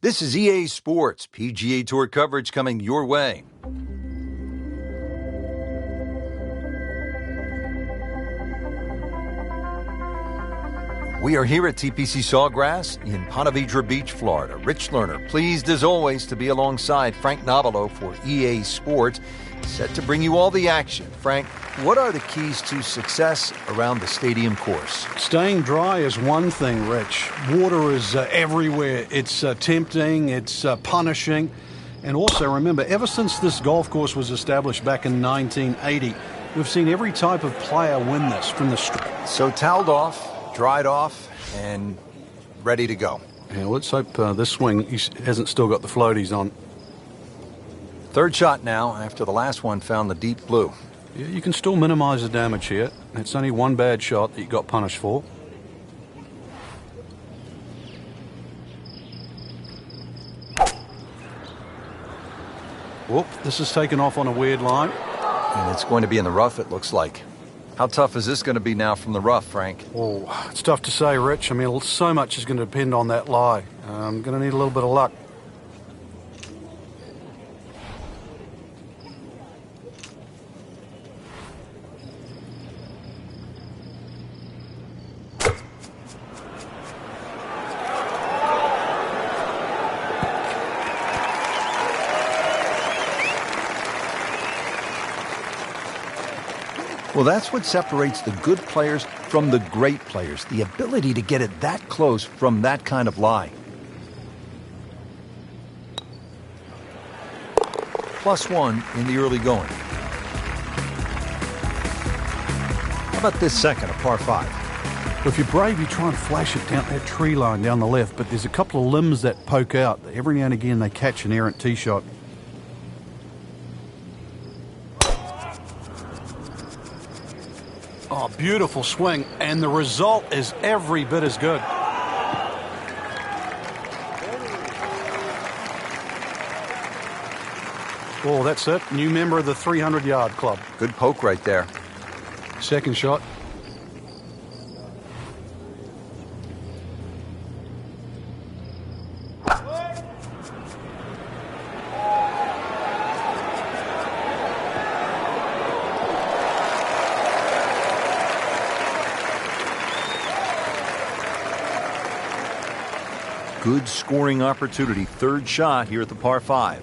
This is EA Sports, PGA Tour coverage coming your way. We are here at TPC Sawgrass in Ponte Vedra Beach, Florida. Rich Lerner, pleased as always to be alongside Frank Nobilo for EA Sports, set to bring you all the action. Frank, what are the keys to success around the stadium course? Staying dry is one thing, Rich. Water is everywhere. It's tempting, it's punishing. And also remember, ever since this golf course was established back in 1980, we've seen every type of player win this from the street. So toweled off, dried off, and ready to go. Yeah, let's hope this swing he hasn't still got the floaties on. Third shot now after the last one found the deep blue. Yeah, you can still minimize the damage here. It's only one bad shot that you got punished for. Whoop, this is taken off on a weird line. And it's going to be in the rough, it looks like. How tough is this going to be now from the rough, Frank? Oh, it's tough to say, Rich. I mean, so much is going to depend on that lie. I'm going to need a little bit of luck. Well, that's what separates the good players from the great players, the ability to get it that close from that kind of lie. +1 in the early going. How about this second, a par 5? If you're brave, you try and flash it down that tree line down the left, but there's a couple of limbs that poke out. Every now and again, they catch an errant tee shot. Oh, beautiful swing, and the result is every bit as good. Oh, that's it. New member of the 300-yard club. Good poke right there. Second shot. Good scoring opportunity. Third shot here at the par 5.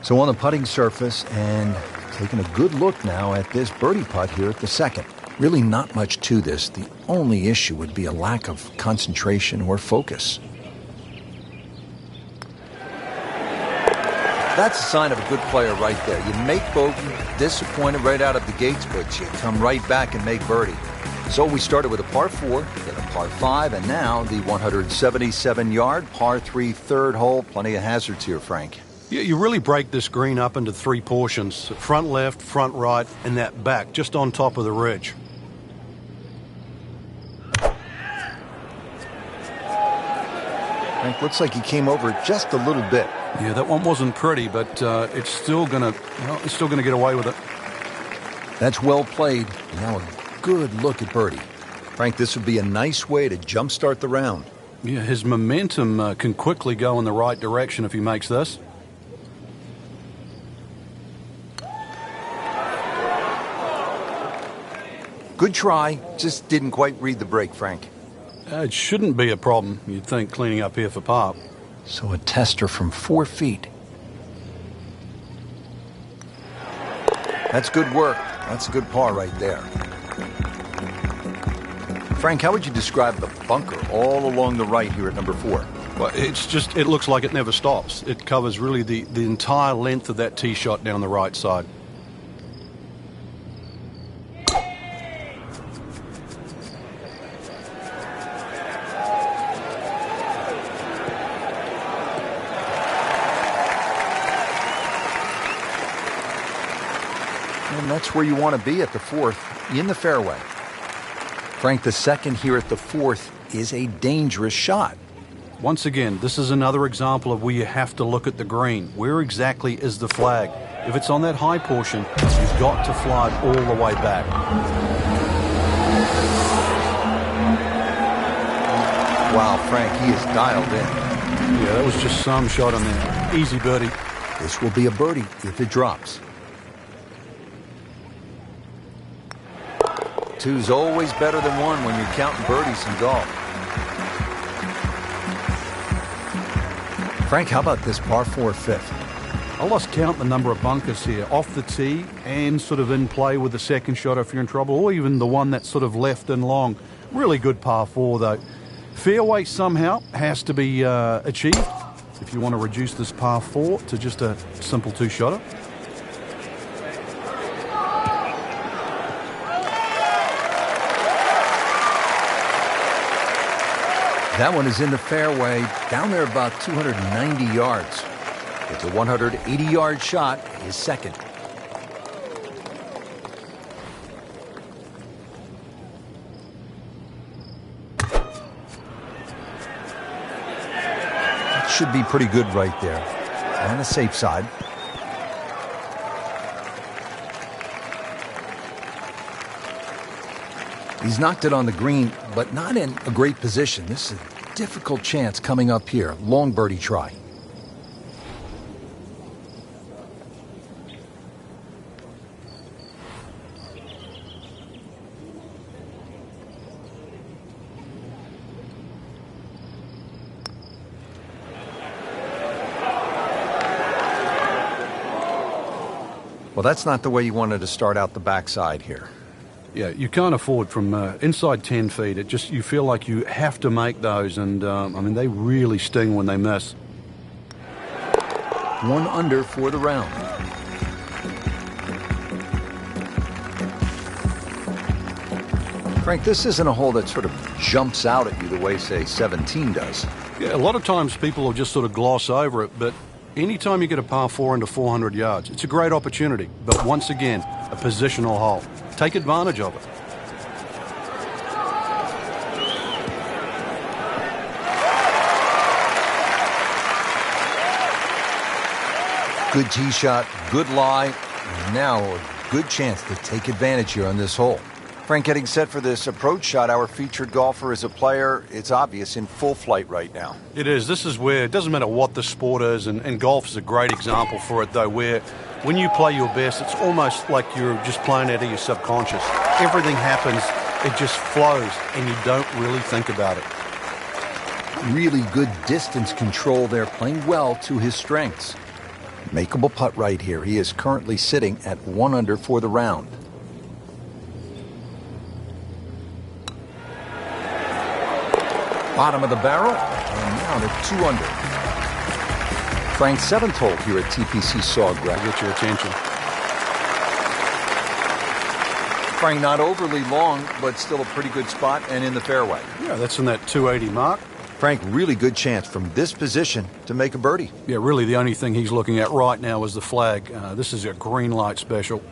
So on the putting surface, and taking a good look now at this birdie putt here at the second. Really not much to this. The only issue would be a lack of concentration or focus. That's a sign of a good player right there. You make bogey, disappointed right out of the gates, but you come right back and make birdie. So we started with a par 4, then a par 5, and now the 177-yard par 3 third hole. Plenty of hazards here, Frank. Yeah, you really break this green up into 3 portions. Front left, front right, and that back, just on top of the ridge. Frank, looks like he came over just a little bit. Yeah, that one wasn't pretty, but it's still gonna get away with it. That's well played. Now a good look at birdie. Frank, this would be a nice way to jumpstart the round. Yeah, his momentum can quickly go in the right direction if he makes this. Good try, just didn't quite read the break, Frank. It shouldn't be a problem, you'd think, cleaning up here for par. So a tester from 4 feet. That's good work. That's a good par right there. Frank, how would you describe the bunker all along the right here at number 4? Well, it looks like it never stops. It covers really the entire length of that tee shot down the right side. And that's where you want to be at the 4th, in the fairway. Frank, the second here at the 4th is a dangerous shot. Once again, this is another example of where you have to look at the green. Where exactly is the flag? If it's on that high portion, you've got to fly it all the way back. Wow, Frank, he is dialed in. Yeah, that was just some shot on there. Easy birdie. This will be a birdie if it drops. Two's always better than one when you're counting birdies in golf. Frank, how about this par 4 fifth? I lost count the number of bunkers here, off the tee and sort of in play with the second shot if you're in trouble, or even the one that's sort of left and long. Really good par 4 though. Fairway somehow has to be achieved if you want to reduce this par 4 to just a simple two-shotter. That one is in the fairway, down there about 290 yards. It's a 180-yard shot, his second. That should be pretty good right there, on the safe side. He's knocked it on the green, but not in a great position. This is a difficult chance coming up here. Long birdie try. Well, that's not the way you wanted to start out the backside here. Yeah, you can't afford from inside 10 feet. It just, you feel like you have to make those, and I mean, they really sting when they miss. 1 under for the round. Frank, this isn't a hole that sort of jumps out at you the way, say, 17 does. Yeah, a lot of times people will just sort of gloss over it, but anytime you get a par 4 into 400 yards, it's a great opportunity. But once again, a positional hole. Take advantage of it. Good tee shot, good lie, and now a good chance to take advantage here on this hole. Frank, getting set for this approach shot. Our featured golfer is a player, it's obvious, in full flight right now. It is. This is where it doesn't matter what the sport is, and golf is a great example for it, though, where when you play your best, it's almost like you're just playing out of your subconscious. Everything happens, it just flows, and you don't really think about it. Really good distance control there, playing well to his strengths. Makeable putt right here. He is currently sitting at 1 under for the round. Bottom of the barrel, and now to 2 under. Frank's 7th hole here at TPC Sawgrass. Get your attention. Frank, not overly long, but still a pretty good spot and in the fairway. Yeah, that's in that 280 mark. Frank, really good chance from this position to make a birdie. Yeah, really the only thing he's looking at right now is the flag. This is a green light special.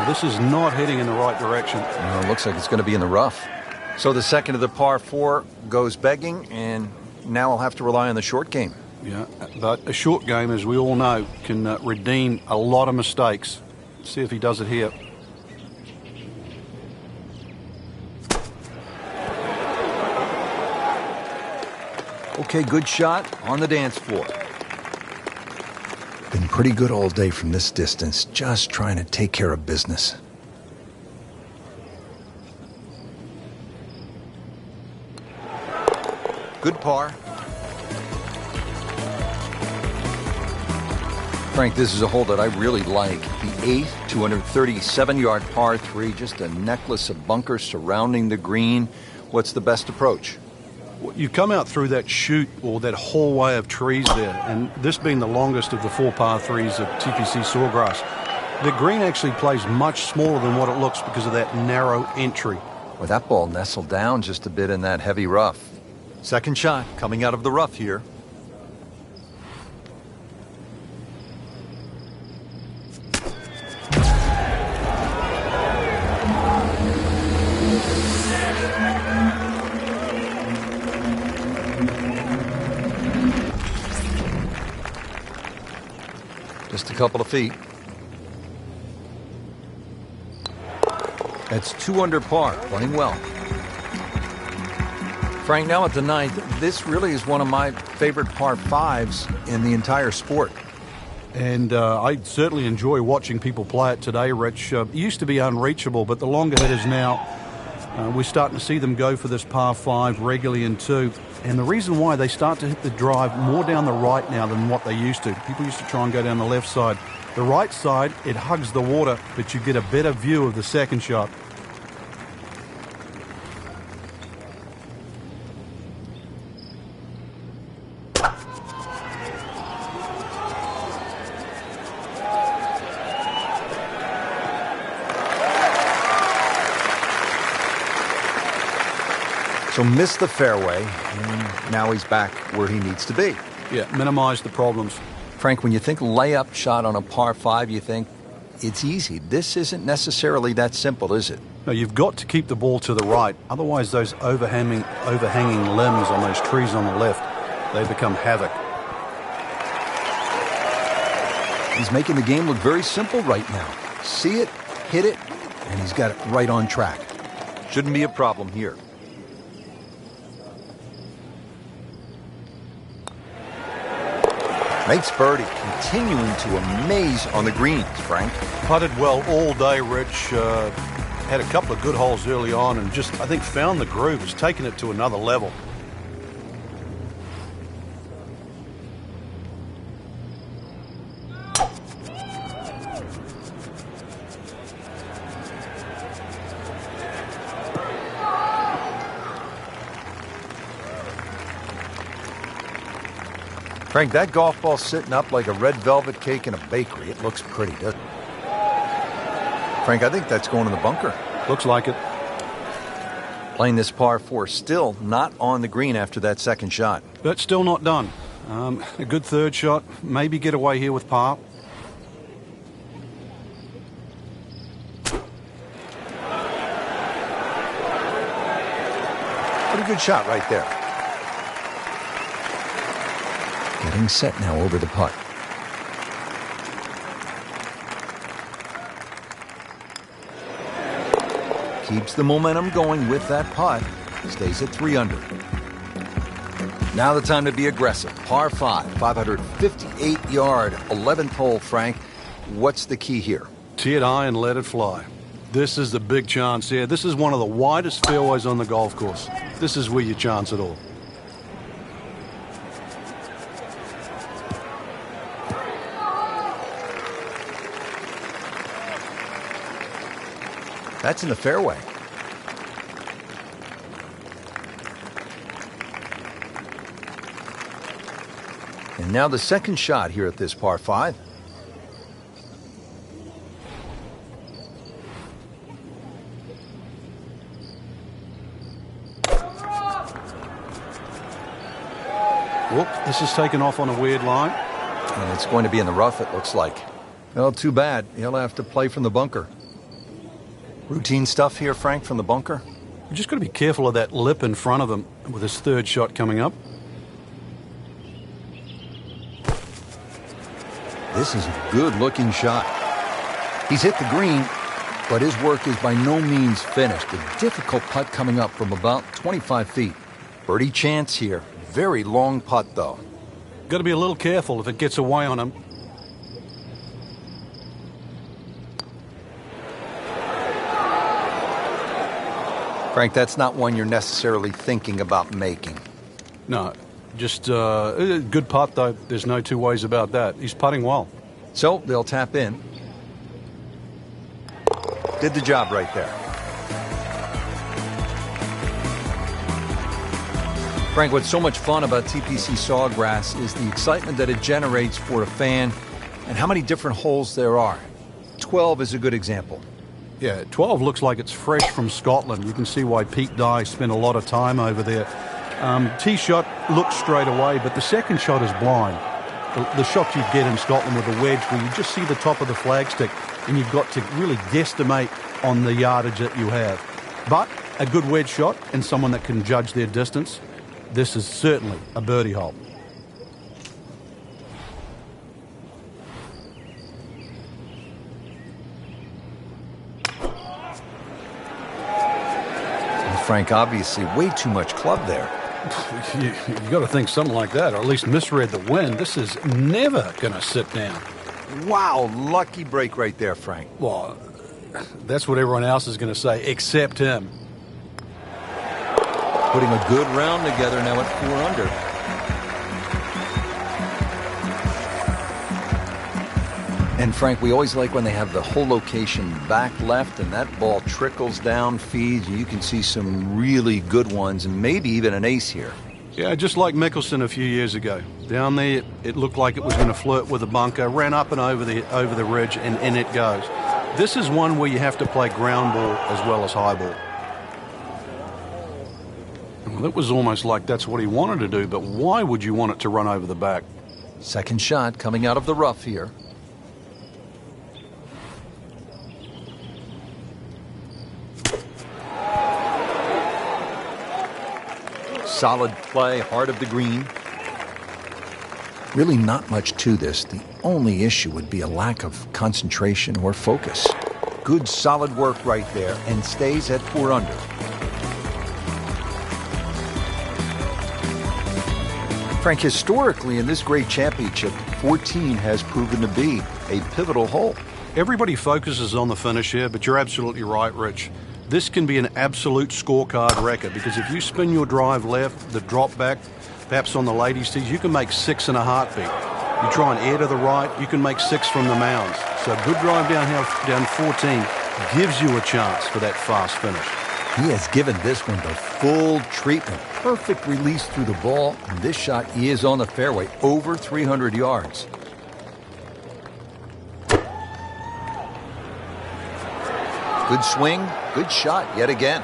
This is not heading in the right direction. It looks like it's going to be in the rough. So the second of the par 4 goes begging, and now I'll have to rely on the short game. Yeah, but a short game, as we all know, can redeem a lot of mistakes. Let's see if he does it here. Okay, good shot on the dance floor. Been pretty good all day from this distance, just trying to take care of business. Good par. Frank, this is a hole that I really like. The 8th, 237-yard par 3, just a necklace of bunkers surrounding the green. What's the best approach? You come out through that chute or that hallway of trees there, and this being the longest of the 4 par 3s of TPC Sawgrass, the green actually plays much smaller than what it looks because of that narrow entry. Well, that ball nestled down just a bit in that heavy rough. Second shot coming out of the rough here. Just a couple of feet. That's 2 under par, playing well. Frank, now at the 9th, this really is one of my favorite par 5s in the entire sport. And I certainly enjoy watching people play it today, Rich. It used to be unreachable, but the longer hitters now, we're starting to see them go for this par 5 regularly in 2. And the reason why they start to hit the drive more down the right now than what they used to. People used to try and go down the left side. The right side, it hugs the water, but you get a better view of the second shot. So missed the fairway, and now he's back where he needs to be. Yeah, minimize the problems. Frank, when you think layup shot on a par 5, you think it's easy. This isn't necessarily that simple, is it? No, you've got to keep the ball to the right. Otherwise, those overhanging limbs on those trees on the left, they become havoc. He's making the game look very simple right now. See it, hit it, and he's got it right on track. Shouldn't be a problem here. Makes birdie, continuing to amaze on the greens, Frank. Putted well all day, Rich. Had a couple of good holes early on and just, I think, found the groove. Has taken it to another level. Frank, that golf ball's sitting up like a red velvet cake in a bakery. It looks pretty, doesn't it? Frank, I think that's going in the bunker. Looks like it. Playing this par 4, still not on the green after that second shot. But still not done. A good third shot. Maybe get away here with par. Pretty good shot right there. Getting set now over the putt. Keeps the momentum going with that putt. Stays at 3 under. Now the time to be aggressive. Par 5, 558-yard, 11th hole, Frank. What's the key here? Tee it high and let it fly. This is the big chance here. This is one of the widest fairways on the golf course. This is where you chance it all. That's in the fairway. And now the second shot here at this par 5. Whoop, this is taken off on a weird line. And it's going to be in the rough, it looks like. Well, too bad. He'll have to play from the bunker. Routine stuff here, Frank, from the bunker. You just got to be careful of that lip in front of him with his third shot coming up. This is a good-looking shot. He's hit the green, but his work is by no means finished. A difficult putt coming up from about 25 feet. Birdie chance here. Very long putt, though. Got to be a little careful if it gets away on him. Frank, that's not one you're necessarily thinking about making. No, just a good putt, though. There's no two ways about that. He's putting well. So they'll tap in. Did the job right there. Frank, what's so much fun about TPC Sawgrass is the excitement that it generates for a fan and how many different holes there are. 12 is a good example. Yeah, 12 looks like it's fresh from Scotland. You can see why Pete Dye spent a lot of time over there. Tee shot looks straight away, but the second shot is blind. The shot you get in Scotland with a wedge where you just see the top of the flagstick and you've got to really guesstimate on the yardage that you have. But a good wedge shot and someone that can judge their distance, this is certainly a birdie hole. Frank, obviously way too much club there. You got to think something like that, or at least misread the wind. This is never going to sit down. Wow, lucky break right there, Frank. Well, that's what everyone else is going to say, except him. Putting a good round together now at 4 under. And Frank, we always like when they have the whole location back left and that ball trickles down, feeds, and you can see some really good ones and maybe even an ace here. Yeah, just like Mickelson a few years ago. Down there, it looked like it was going to flirt with the bunker, ran up and over the ridge, and in it goes. This is one where you have to play ground ball as well as high ball. Well, it was almost like that's what he wanted to do, but why would you want it to run over the back? Second shot coming out of the rough here. Solid play, heart of the green. Really not much to this. The only issue would be a lack of concentration or focus. Good solid work right there and stays at 4 under. Frank, historically in this great championship, 14 has proven to be a pivotal hole. Everybody focuses on the finish here, but you're absolutely right, Rich. This can be an absolute scorecard record because if you spin your drive left, the drop back, perhaps on the ladies' tees, you can make 6 in a heartbeat. You try and air to the right, you can make 6 from the mounds. So a good drive down 14 gives you a chance for that fast finish. He has given this one the full treatment. Perfect release through the ball, and this shot is on the fairway, over 300 yards. Good swing, good shot yet again.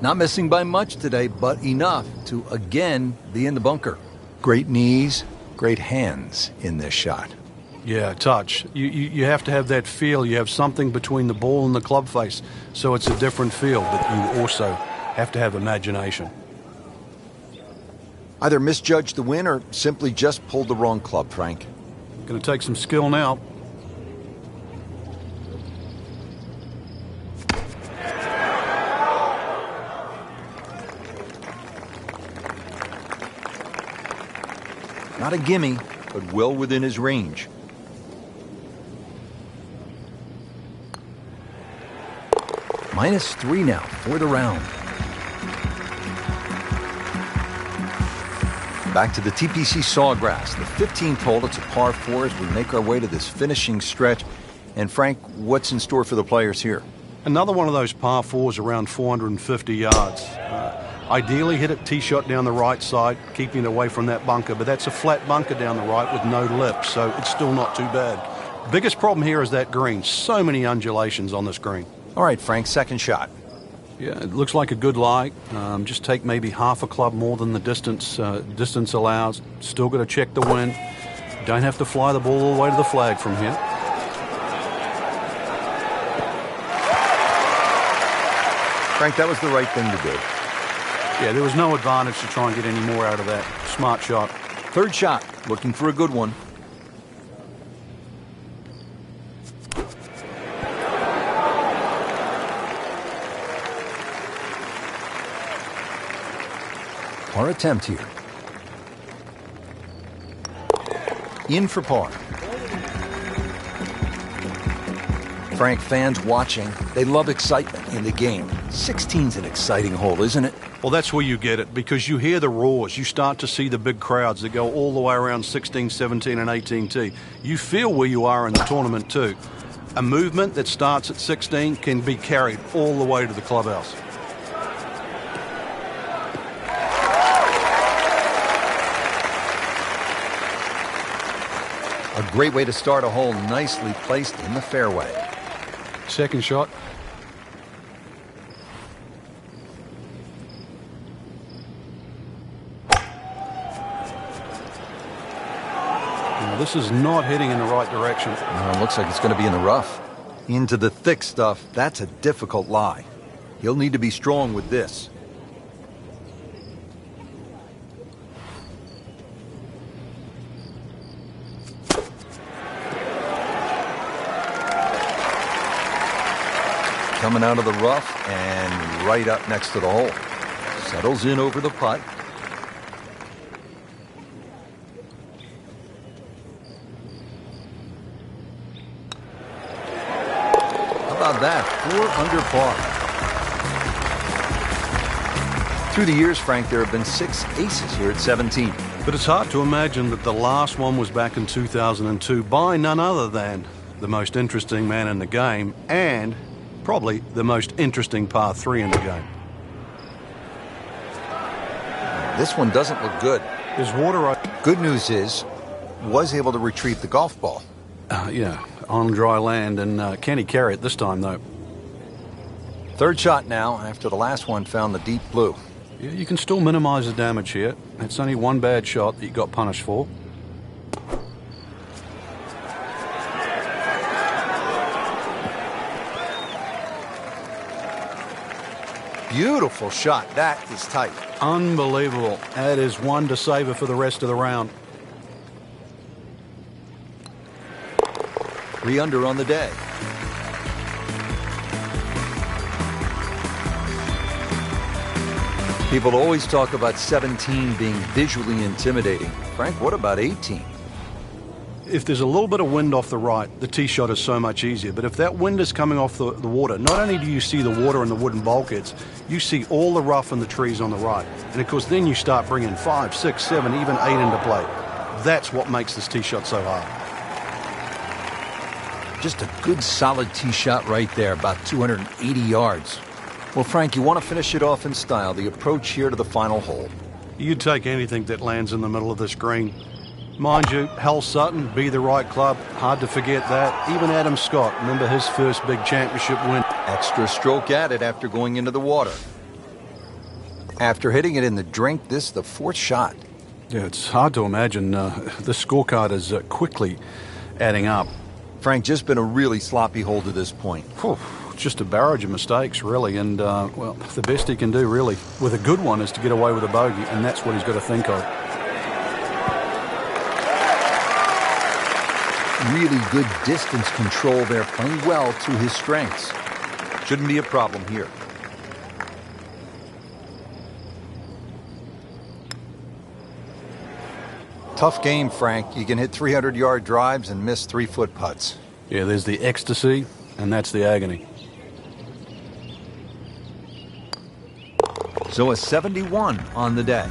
Not missing by much today, but enough to again be in the bunker. Great knees, great hands in this shot. Yeah, touch. You have to have that feel. You have something between the ball and the club face, so it's a different feel, but you also have to have imagination. Either misjudged the win or simply just pulled the wrong club, Frank. Going to take some skill now. Not a gimme, but well within his range. -3 now for the round. Back to the TPC Sawgrass, the 15th hole. It's a par 4 as we make our way to this finishing stretch. And Frank, what's in store for the players here? Another one of those par 4s around 450 yards. Ideally hit it tee shot down the right side, keeping it away from that bunker. But that's a flat bunker down the right with no lip, so it's still not too bad. Biggest problem here is that green. So many undulations on this green. All right, Frank, second shot. Yeah, it looks like a good lie. Just take maybe half a club more than the distance allows. Still got to check the wind. Don't have to fly the ball all the way to the flag from here. Frank, that was the right thing to do. Yeah, there was no advantage to try and get any more out of that. Smart shot. Third shot, looking for a good one. Par attempt here. In for par. Frank, fans watching, they love excitement in the game. 16's an exciting hole, isn't it? Well, that's where you get it, because you hear the roars. You start to see the big crowds that go all the way around 16, 17, and 18T. You feel where you are in the tournament, too. A movement that starts at 16 can be carried all the way to the clubhouse. A great way to start a hole, nicely placed in the fairway. Second shot. Now, this is not heading in the right direction. No, it looks like it's going to be in the rough. Into the thick stuff, that's a difficult lie. He'll need to be strong with this. coming out of the rough and right up next to the hole. Settles in over the putt. How about that? 4 under par. Through the years, Frank, there have been 6 aces here at 17. But it's hard to imagine that the last one was back in 2002 by none other than the most interesting man in the game and probably the most interesting par 3 in the game. This one doesn't look good. Is water... Good news is, was able to retrieve the golf ball. Yeah, on dry land, and can he carry it this time, though? Third shot now, after the last one found the deep blue. Yeah, you can still minimize the damage here. It's only one bad shot that you got punished for. Beautiful shot. That is tight. Unbelievable. That is one to savor for the rest of the round. 3 under on the day. People always talk about 17 being visually intimidating. Frank, what about 18? If there's a little bit of wind off the right, the tee shot is so much easier. But if that wind is coming off the water, not only do you see the water and the wooden bulkheads, you see all the rough and the trees on the right. And of course, then you start bringing 5, 6, 7, even 8 into play. That's what makes this tee shot so hard. Just a good solid tee shot right there, about 280 yards. Well, Frank, you want to finish it off in style. The approach here to the final hole. You'd take anything that lands in the middle of this green. Mind you, Hal Sutton, be the right club. Hard to forget that. Even Adam Scott, remember his first big championship win. Extra stroke at it after going into the water. After hitting it in the drink, this is the 4th shot. Yeah, it's hard to imagine. This scorecard is quickly adding up. Frank, just been a really sloppy hole to this point. Whew, just a barrage of mistakes, really. And, well, the best he can do, really, with a good one is to get away with a bogey, and that's what he's got to think of. Really good distance control there, playing well to his strengths. Shouldn't be a problem here. Tough game, Frank. You can hit 300-yard drives and miss 3-foot putts. Yeah, there's the ecstasy, and that's the agony. So a 71 on the day.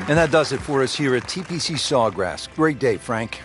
And that does it for us here at TPC Sawgrass. Great day, Frank.